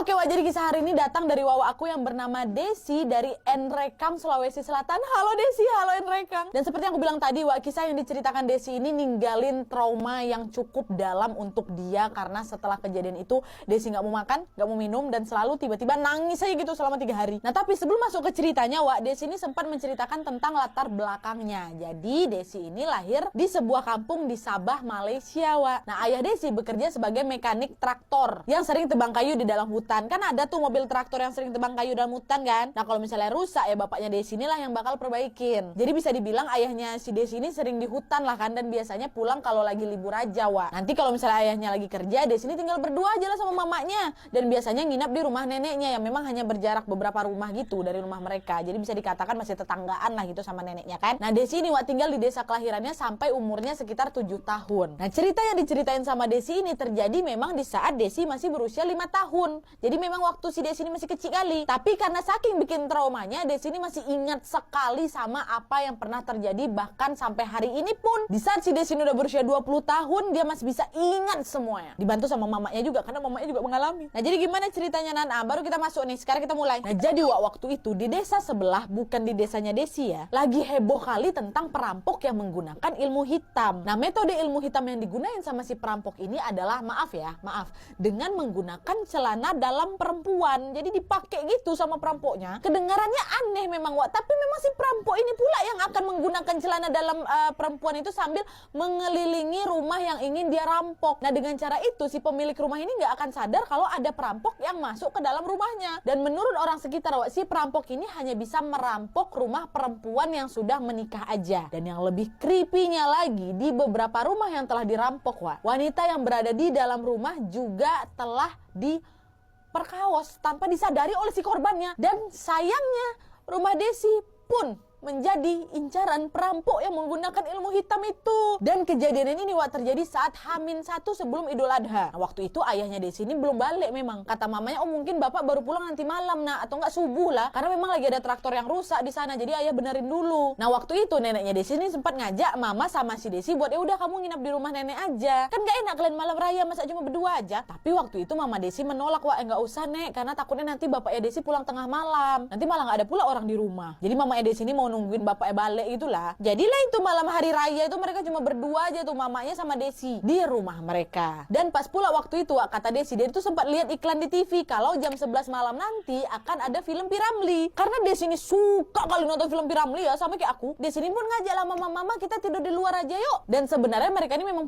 Oke Wak, jadi kisah hari ini datang dari wawa aku yang bernama Desi dari Nrekang, Sulawesi Selatan. Halo Desi, halo Nrekang. Dan seperti yang aku bilang tadi Wak, kisah yang diceritakan Desi ini ninggalin trauma yang cukup dalam untuk dia. Karena setelah kejadian itu Desi nggak mau makan, nggak mau minum, dan selalu tiba-tiba nangis aja gitu selama 3 hari. Nah tapi sebelum masuk ke ceritanya Wak, Desi ini sempat menceritakan tentang latar belakangnya. Jadi Desi ini lahir di sebuah kampung di Sabah, Malaysia Wak. Nah ayah Desi bekerja sebagai mekanik traktor yang sering tebang kayu di dalam hutan. Kan ada tuh mobil traktor yang sering tebang kayu dalam hutan kan. Nah kalau misalnya rusak ya bapaknya Desi inilah yang bakal perbaikin. Jadi bisa dibilang ayahnya si Desi ini sering di hutan lah kan. Dan biasanya pulang kalau lagi libur aja Wak. Nanti kalau misalnya ayahnya lagi kerja, Desi ini tinggal berdua aja lah sama mamanya. Dan biasanya nginap di rumah neneknya yang memang hanya berjarak beberapa rumah gitu dari rumah mereka. Jadi bisa dikatakan masih tetanggaan lah gitu sama neneknya kan. Nah Desi ini Wak tinggal di desa kelahirannya sampai umurnya sekitar 7 tahun. Nah cerita yang diceritain sama Desi ini terjadi memang di saat Desi masih berusia 5 tahun. Jadi memang waktu si Desi ini masih kecil kali. Tapi karena saking bikin traumanya, Desi ini masih ingat sekali sama apa yang pernah terjadi. Bahkan sampai hari ini pun, di saat si Desi ini udah berusia 20 tahun, dia masih bisa ingat semuanya. Dibantu sama mamanya juga, karena mamanya juga mengalami. Nah jadi gimana ceritanya Nana? Baru kita masuk nih, sekarang kita mulai. Nah jadi waktu itu di desa sebelah, bukan di desanya Desi ya, lagi heboh kali tentang perampok yang menggunakan ilmu hitam. Nah metode ilmu hitam yang digunain sama si perampok ini adalah, maaf, dengan menggunakan celana dalam perempuan. Jadi dipakai gitu sama perampoknya. Kedengarannya aneh memang Wak, tapi memang si perampok ini pula yang akan menggunakan celana dalam perempuan itu sambil mengelilingi rumah yang ingin dia rampok. Nah dengan cara itu si pemilik rumah ini nggak akan sadar kalau ada perampok yang masuk ke dalam rumahnya. Dan menurut orang sekitar Wak, si perampok ini hanya bisa merampok rumah perempuan yang sudah menikah aja. Dan yang lebih creepy-nya lagi, di beberapa rumah yang telah dirampok Wak, wanita yang berada di dalam rumah juga telah diperkaos tanpa disadari oleh si korbannya. Dan sayangnya rumah Desi pun menjadi incaran perampok yang menggunakan ilmu hitam itu. Dan kejadian ini Wak terjadi saat H-1 sebelum Idul Adha. Nah, waktu itu ayahnya Desi ini belum balik memang. Kata mamanya, oh mungkin bapak baru pulang nanti malam nak, atau enggak subuh lah. Karena memang lagi ada traktor yang rusak di sana. Jadi ayah benerin dulu. Nah waktu itu neneknya Desi ini sempat ngajak mama sama si Desi buat ya udah kamu nginap di rumah nenek aja. Kan gak enak kalian malam raya masa cuma berdua aja. Tapi waktu itu mama Desi menolak Wak, enggak usah nek, karena takutnya nanti bapaknya Desi pulang tengah malam. Nanti malah nggak ada pula orang di rumah. Jadi mama Desi ini mau nungguin bapaknya balik itulah. Jadilah itu malam hari raya itu mereka cuma berdua aja tuh, mamanya sama Desi di rumah mereka. Dan pas pula waktu itu kata Desi, dia itu sempat lihat iklan di TV kalau jam 11 malam nanti akan ada film Piramli. Karena Desi ini suka kali nonton film Piramli ya, sama kayak aku. Desi ini pun ngajak lah mama kita tidur di luar aja yuk. Dan sebenarnya mereka ini memang